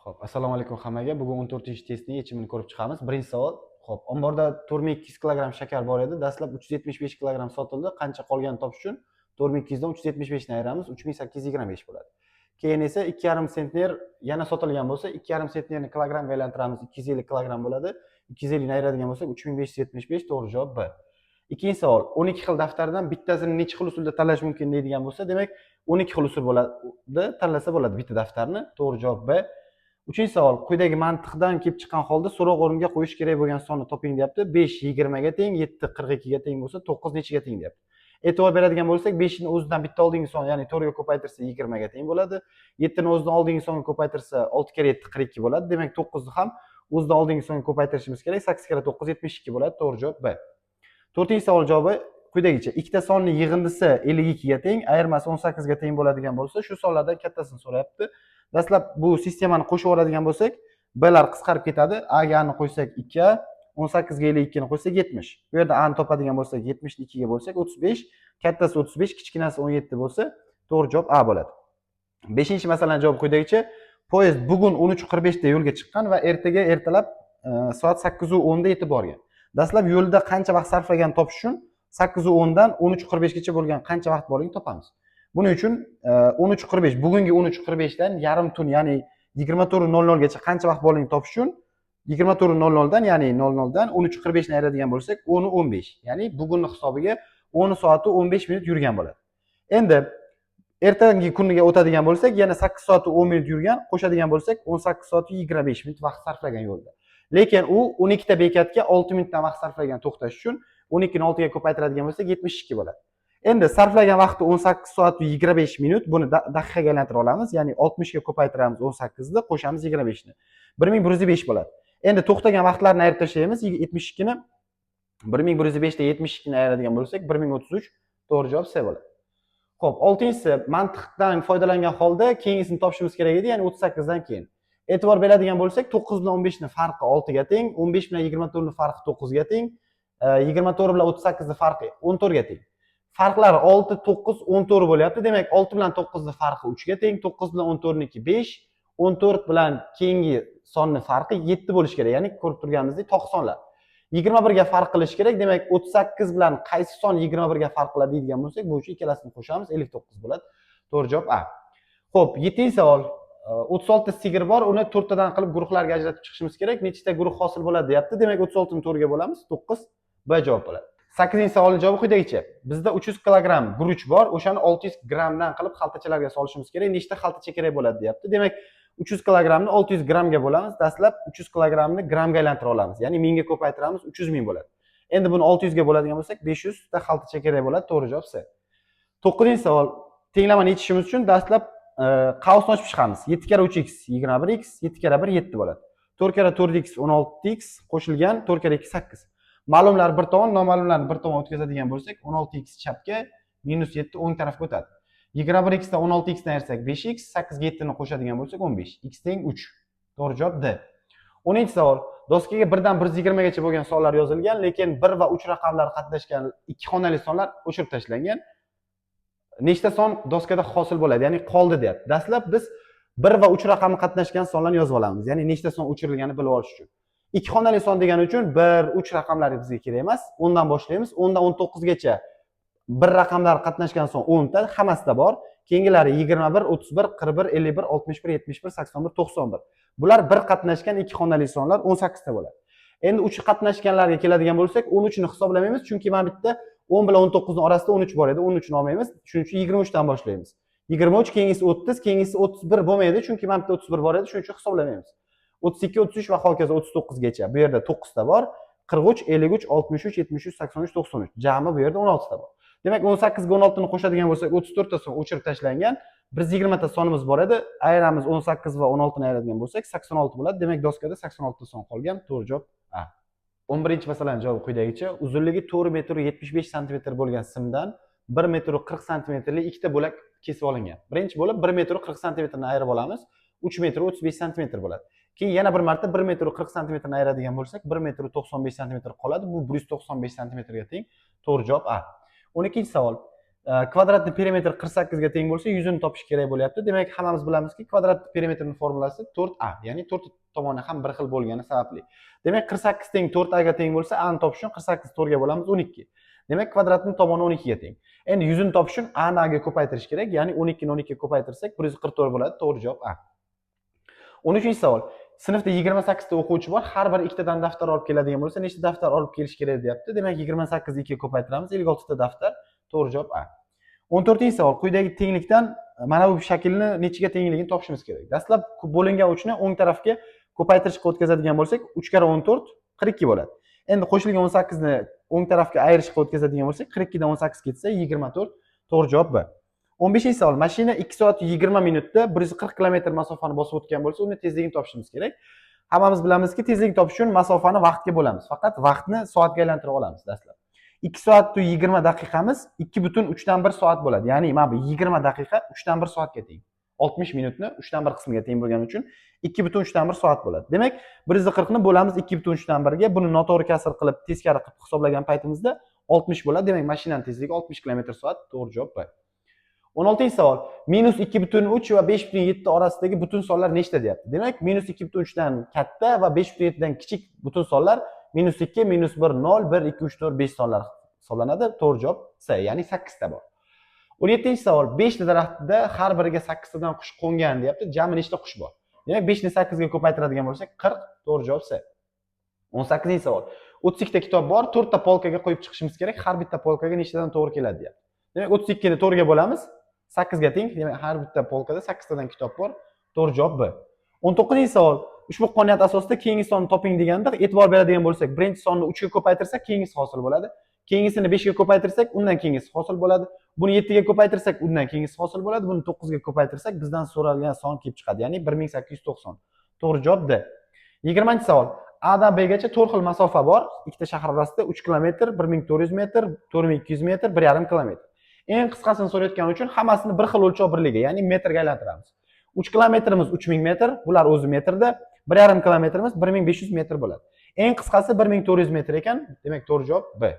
Xo'p, assalomu alaykum hammaga. Bugun 14-testning yechimini ko'rib chiqamiz. Birinchi savol. Xo'p, omborda 4200 kg shakar bor edi. Dastlab 375 kg sotildi. Qancha qolganini topish uchun 4200 dan 375 ni ayiramiz, 3825 bo'ladi. Keyin esa 2,5 sentner yana sotilgan bo'lsa, 2,5 sentnerni kilogrammga aylantiramiz, 250 kg bo'ladi. 250 ni ayiradigan bo'lsak, 3575 to'g'ri javob B. Ikkinchi savol. 12 xil daftardan bittasini necha xil usulda tanlash mumkin deydigan bo'lsa, demak 12 xil usul bo'ladi, tanlasa bo'ladi bitta daftarni. To'g'ri javob B. Uchinchi savol. Quyidagi mantiqdan kelib chiqqan holda so'roq o'rniga qo'yish kerak bo'lgan sonni toping deyapti. 5 20 ga teng, 7 42 ga teng bo'lsa, 9 nechiga teng deyapti. E'tibor beradigan bo'lsak, 5 ni o'zidan bitta oldingi son, ya'ni 4 ga ko'paytirsa 20 ga teng bo'ladi. 7 ni o'zidan oldingi songa ko'paytirsa 6 kere 7 42 bo'ladi. Demak, 9 ni ham o'zidan oldingi songa ko'paytirishimiz kerak. 8 kere 9 72 bo'ladi. To'g'ri javob B. To'rtinchi savol javobi quyidagicha. Ikkita sonning yig'indisi 52 ga teng, ayirmasi 18 ga teng bo'ladigan bo'lsa, shu sonlardan kattasini so'rayapti. Dastlab bu sistemani qo'shib oladigan bo'lsak, blar qisqarib ketadi. A ga ni qo'ysak 2, 18 ga 52 ni qo'ysak 70. Bu yerda A ni topadigan bo'lsak 70 ni 2 ga bo'lsak 35, kattasi 35, kichkinasi 17 bo'lsa, to'g'ri javob A bo'ladi. 5-masalaning javobi quyidagicha. Poyezd bugun 13:45 da yo'lga chiqqan va ertaga ertalab soat 8:10 da yetib borgan. Dastlab yo'lda qancha vaqt sarflaganini topish uchun 8:10 dan 13:45 gacha bo'lgan qancha vaqt borligini topamiz. Buning uchun 13:45, bugungi 13:45 dan yarim tun, ya'ni 24:00 gacha qancha vaqt borligini topish uchun 24:00 dan, ya'ni 00 dan 13:45 ni ayiradigan bo'lsak, 10:15. Ya'ni bugunning hisobiga 10 soat 15 minut yurgan bo'ladi. Endi ertangi kuniga o'tadigan bo'lsak, yana 8 soat 10 minut yurgan, qo'shadigan bo'lsak, 18 soat 25 minut vaqt sarflagan yo'lda. Lekin u 12 ta bekatga 6 minutdan vaqt sarflagan to'xtash uchun 12 ni 6 ga ko'paytiradigan bo'lsak 72 bo'ladi. Endi sarflagan vaqti 18 soat 25 minut, buni daqiqaga aylantirib olamiz, ya'ni 60 ga ko'paytiramiz 18 ni, qo'shamiz 25 ni. 1105 bo'ladi. Endi to'xtagan vaqtlarni ayirib tashlaymiz. 72 ni 1105 da 72 ni ayiradigan bo'lsak 1033, to'g'ri javob C bo'ladi. Xo'p, 6-si mantiqdan foydalangan holda keyingisini topishimiz kerak edi, ya'ni 38 dan keyin. E'tibor beradigan bo'lsak, 9 bilan 15 ni farqi 6 ga teng, 15 bilan 24 ni farqi 9 ga teng, 24 bilan 38 ni farqi 14 ga teng. Farqlari 6, 9, 14 bo'lyapti. Demak, 6 bilan 9 ni farqi 3 ga teng, 9 bilan 14 niki 5, 14 bilan keyingi sonning farqi 7 bo'lishi kerak. Ya'ni ko'rib turganimizdek to'q sonlar. 21 ga farq qilish kerak. Demak, 38 bilan qaysi son 21 ga farq qiladi deydigan bo'lsak, bu uchun ikkalasini qo'shamiz, 59 bo'ladi. To'g'ri javob A. Xo'p, 7-savol. 36 ta sigir bor, uni 4 tadan qilib guruhlarga ajratib chiqishimiz kerak. Nechta guruh hosil bo'ladi deyapti. Demak, 36 ni 4 ga bo'lamiz, 9 B javob bo'ladi. 8-savolning javobi quyidagicha. Bizda 300 kg guruch bor, o'shani 600 grammdan qilib xaltachalarga solishimiz kerak. Nechta xaltacha kerak bo'ladi deyapti. Demak, 300 kg ni 600 grammga bo'lamiz. Dastlab 300 kg ni grammga aylantirib olamiz. Ya'ni 1000 ga ko'paytiramiz, 300 ming bo'ladi. Endi buni 600 ga bo'ladigan bo'lsak, 500 ta xaltacha kerak bo'ladi. To'g'ri javob C. 9-savol. Tenglamani yechishimiz uchun dastlab qavsni ochib chiqamiz. 7 kere 3x 21x, 7 kere 1 7 bo'ladi. 4 kere 4x 16x qo'shilgan 4 kere 2 8. Ma'lumlar bir tomon, noma'lumlarni bir tomon o'tkazadigan bo'lsak, 16x chapga -7 o'ng tarafga o'tadi. 21x dan 16x ni ayirsak 5x, 8 ga 7 ni qo'shadigan bo'lsak 15. X teng 3. To'g'ri javob D. 10-savol. Doskaga 1 dan 120 gacha bo'lgan sonlar yozilgan, lekin 1 va 3 raqamlar qatnashgan ikki xonali sonlar o'chirib tashlangan. Nechta son doskada hosil bo'ladi, ya'ni qoldi deyapti. Dastlab biz 1 va 3 raqami qatnashgan sonlarni yozib olamiz, ya'ni nechta son o'chirilganini bilib olish uchun. Ikki xonali son degani uchun 1, 3 raqamlari bizga kerak emas. 10 dan boshlaymiz. 10 dan 19 gacha bir raqamlar qatnashgan son 10 ta, hammasida bor. Keyingilari 21, 31, 41, 51, 61, 71, 81, 91. Bular bir qatnashgan ikki xonali sonlar 18 ta bo'ladi. Endi 3 qatnashganlarga keladigan bo'lsak, 13 ni hisoblamaymiz, chunki mana bitta 10 bilan 19 ning orasida 13 bor edi. 13 ni olmaymiz. Shuning uchun 23 dan boshlaymiz. 23, keyingisi 30, keyingisi 31 bo'lmaydi, chunki mana bitta 31 bor edi, shuning uchun hisoblamaymiz. 32, 33 va hokazo 39 gacha. Bu yerda 9 ta bor. 43, 53, 63, 73, 83, 93. Jami bu yerda 16 ta bor. Demak, 18 ga 16 ni qo'shadigan bo'lsak, 34 ta son o'chirib tashlangan. 120 ta sonimiz bor edi. Ayiramiz 18 va 16 ni ayiradigan bo'lsak, 86 bo'ladi. Demak, doskada 86 ta son qolgan. To'g'ri javob A. 11-masalaning javobi quyidagicha. Uzunligi 4 metr 75 sm bo'lgan simdan 1 metr 40 sm ikkita bo'lak kesib olingan. Birinchi bo'lib 1 metr 40 sm ni ayirib olamiz. 3 metr 35 sm bo'ladi. Keyin yana bir marta 1 metr 40 sm ni ayiradigan bo'lsak, 1 metr 95 sm qoladi. Bu 195 sm ga teng. To'g'ri javob A. 12-savol. kvadratni perimetr 48 ga teng bo'lsa 100 ni topish kerak bo'lyapti. Demak, hammamiz bilamizki, kvadratni perimetrning formulasi 4a, ya'ni 4 tomoni ham bir xil bo'lgani sababli. Demak, 48 teng 4a ga teng bo'lsa, a ni topish uchun 48 4 ga bo'lamiz 12. Demak, kvadratning tomoni 12 ga teng. Endi 100 ni topish uchun a ni a ga ko'paytirish kerak, ya'ni 12 ni 12 ga ko'paytirsak 144 bo'ladi. To'g'ri javob a. 13-savol. Sinfda 28 ta o'quvchi bor. Har bir ikkitadan daftar olib keladigan bo'lsa, nechta daftar olib kelish kerak deyapti. Demak, 28 ni 2 ga ko'paytiramiz. 56 ta daftar. To'g'ri javob a. 14-savol. Quyidagi tenglikdan mana bu shaklni nechiga tengligini topishimiz kerak. Dastlab bo'lingan uchni o'ng tarafga ko'paytirishga o'tkazadigan bo'lsak, 3 kara 14 42 bo'ladi. Endi qo'shilgan 18 ni o'ng tarafga ayirishga o'tkazadigan bo'lsak, 42 dan 18 ketsa 24. To'g'ri javob b. 15-savol. Mashina 2 soat 20 minutda 140 km masofani bosib o'tgan bo'lsa, uni tezligini topishimiz kerak. Hammamiz bilamizki, tezlikni topish uchun masofani vaqtga bo'lamiz. Faqat vaqtni soatga aylantirib olamiz dastlab. 2 soat 20 daqiqamiz 2,3 dan 1 soat bo'ladi. Ya'ni mana bu 20 daqiqa 3 dan 1 soatga teng. 60 minutni 3 dan 1 qismiga teng bo'lgani uchun 2,3 dan 1 soat bo'ladi. Demak, 140 ni bo'lamiz 2,3 dan 1 ga. Buni noto'g'ri kasr qilib, teskari qilib hisoblagan paytimizda 60 bo'ladi. Demak, mashinaning tezligi 60 km/s. To'g'ri javob b. 16-savol. -2,3 va 5,7 orasidagi butun sonlar nechta deyapti. Demak, -2,3 dan katta va 5,7 dan kichik butun sonlar -2, -1, 0, 1, 2, 3, 4, 5 sonlar hisoblanadi. To'g'ri javob C, ya'ni 8 ta bor. 17-savol. 5 ta daraxtda har biriga 8 tadan qush qo'ngan deyapti. Jami nechta qush bor? Demak, 5 ni 8 ga ko'paytiradigan bo'lsak 40. To'g'ri javob C. 18-savol. 32 ta kitob bor, 4 ta polkaga qo'yib chiqishimiz kerak. Har bitta polkaga nechtadan to'g'ri keladi deyapti. Demak, 32 ni 4 ga bo'lamiz. 8 ga teng. Demak, har bitta polkada 8 tadan kitob bor. To'g'ri javob b. 19-savol. Ushbu qonuniyat asosida keyingi sonni toping deganda e'tibor beradigan bo'lsak, birinchi sonni 3 ga ko'paytirsak, keyingisi hosil bo'ladi. Keyingisini 5 ga ko'paytirsak, undan keyingisi hosil bo'ladi. Buni 7 ga ko'paytirsak, undan keyingisi hosil bo'ladi. Buni 9 ga ko'paytirsak, bizdan so'ralgan son kelib chiqadi, ya'ni 1890. To'g'ri javob D. 20-savol. A dan B gacha 4 xil masofa bor. Ikkita shahar orasida 3 km, 1400 metr, 4200 metr, 1,5 km. Eng qisqasini so'rayotgani uchun hammasini bir xil o'lchov birligi, ya'ni metrga aylantiramiz. 3 kilometrimiz 3000 metr, bular o'zi metrda, 1,5 kilometrimiz 1500 metr bo'ladi. Eng qisqasi 1400 metr ekan, demak to'g'ri javob B.